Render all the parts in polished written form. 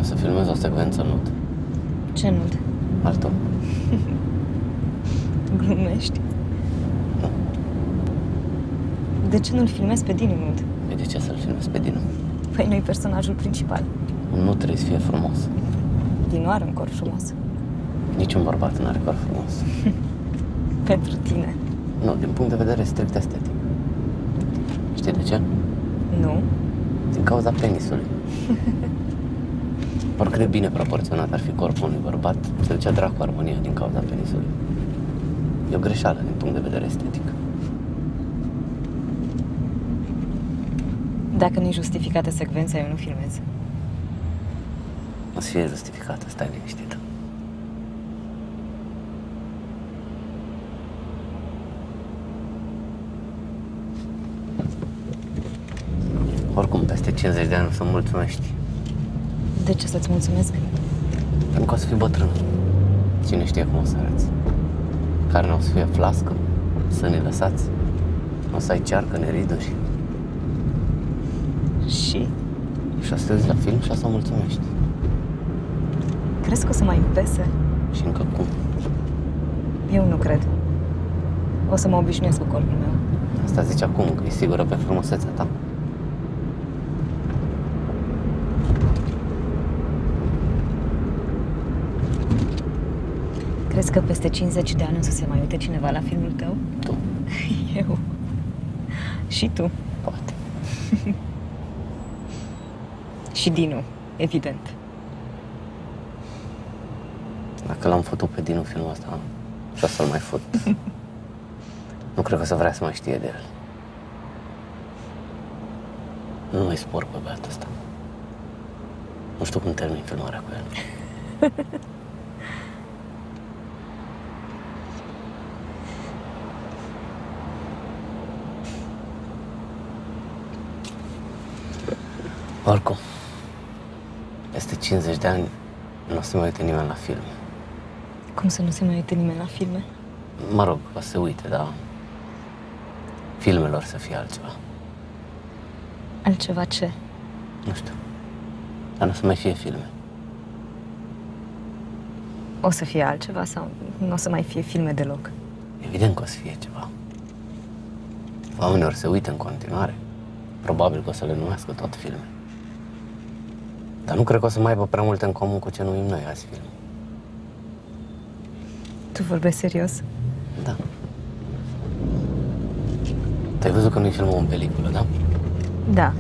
să filmez o secvență nud. Ce nud? Al tău. Glumești? Nu. De ce nu-l filmezi pe Dinu nud? De ce să-l filmez pe Dinu? Păi nu-i personajul principal. Nu trebuie să fie frumos. Dinu are un corp frumos. Niciun bărbat nu are corp frumos. Pentru tine. Nu, din punct de vedere strict estetic. Știi de ce? Nu? Din cauza penisului. Oricât de bine proporționat ar fi corpul unui bărbat, se ducea dracu armonia din cauza penisului. E o greșeală din punct de vedere estetic. Dacă nu-i justificată secvența, eu nu filmez. O să fie justificată, stai liniștită. Oricum, peste 50 de ani o să mulțumești. De ce să-ți mulțumesc? Pentru că o să fii bătrân. Cine știe cum o să arăți. Care nu o să fie flască, sânii lăsați. O să ai cearcă, neriduri. Și? Și o să te uiți la film și o să mulțumești. Crezi că o să mai îmi pese? Și încă cum? Eu nu cred. O să mă obișnuiesc cu corpul meu. Asta zici acum, că e sigură pe frumusețea ta. Crezi că peste 50 de ani o să se mai uite cineva la filmul tău? Tu. Eu. Și tu. Poate. Și Dinu, evident. Dacă l-am făcut pe Dinu filmul ăsta și o să-l mai fut, nu cred că o să vrea să mai știe de el. Nu mai spor pe băiatul ăsta. Nu știu cum termin filmarea cu el. Oricum, peste 50 de ani nu o să mai uite nimeni la filme. Cum să nu se mai uite nimeni la filme? Mă rog, o să se uite, dar filmelor să fie altceva. Altceva ce? Nu știu. Dar nu o să mai fie filme. O să fie altceva sau nu o să mai fie filme deloc? Evident că o să fie ceva. Oamenii or se uită în continuare. Probabil că o să le numească tot filme. Dar nu cred că o să mai aibă prea multe în comun cu ce numim noi azi film. Tu vorbești serios? Da. Te-ai văzut că noi filmăm în peliculă, da? Da.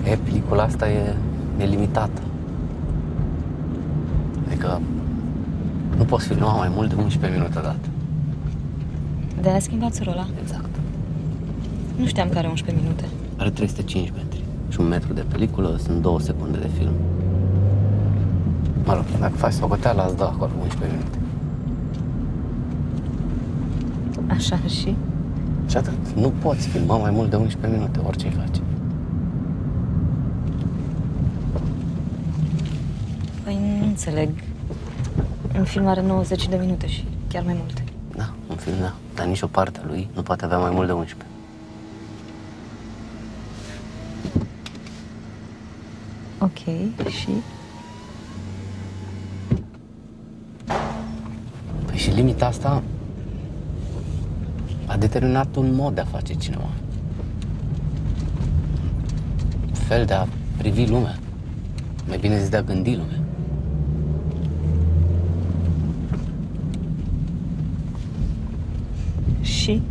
E, pelicula asta e nelimitată. Adică nu poți filma mai mult de 11 minute odată. De-aia a schimbat surul ăla? Exact. Nu știam că are 11 minute. Are 305 metri și 1 metru de peliculă sunt 2 secunde de film. Mă rog, dacă faci socoteala, îți dă acolo 11 minute. Așa și? Și atât. Nu poți filma mai mult de 11 minute, orice-i faci. Păi nu înțeleg. Un film are 90 de minute și chiar mai multe. Da, un film, da. Dar nicio parte a lui nu poate avea mai mult de 11. Ok, și? Păi și limita asta a determinat un mod de a face cinema. Un fel de a privi lumea. Mai bine zis, de a gândi lumea. Și?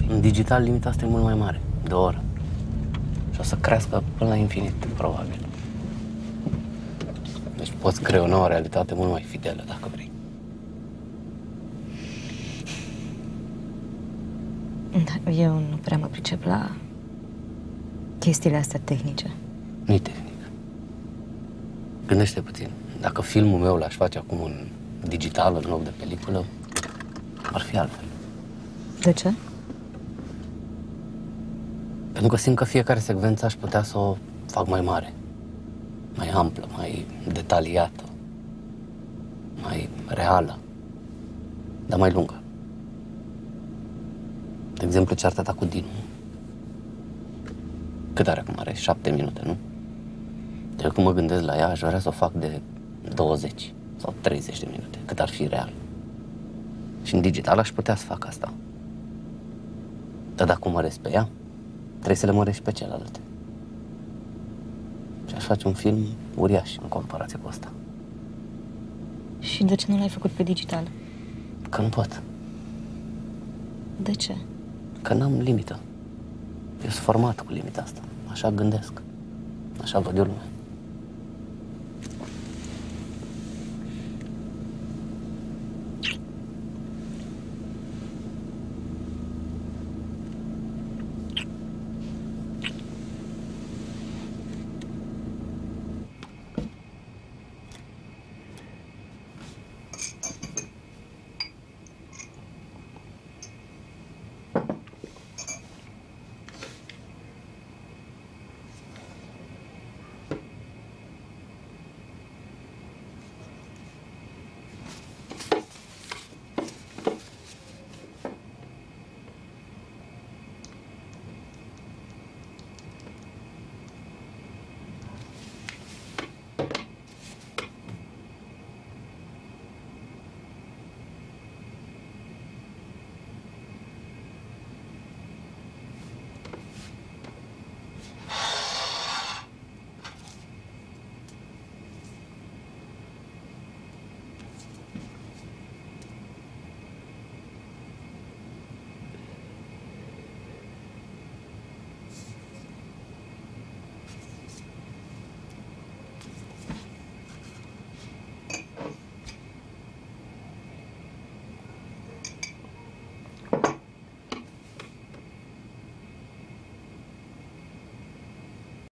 În digital limita asta e mult mai mare, de o oră. Și o să crească până la infinit, probabil. Deci poți crea o nouă realitate mult mai fidelă, dacă vrei. Da, eu nu prea mă pricep la chestiile astea tehnice. Nu-i tehnic. Gândește puțin. Dacă filmul meu l-aș face acum în digital, în loc de peliculă, ar fi altfel. De ce? Pentru că simt că fiecare secvență aș putea să o fac mai mare, mai amplă, mai detaliată, mai reală, dar mai lungă. De exemplu, cearta ta cu Dinu. Cât are acum? Are 7 minute, nu? Eu când mă gândesc la ea, aș vrea să o fac de 20 sau 30 de minute, cât ar fi real. Și în digital aș putea să fac asta. Dar dacă o măresc pe ea, trebuie să le măresc pe celelalte. Și aș face un film uriaș în comparație cu asta. Și de ce nu l-ai făcut pe digital? Că nu pot. De ce? Că n-am limită. Eu sunt format cu limita asta. Așa gândesc. Așa văd eu lumea.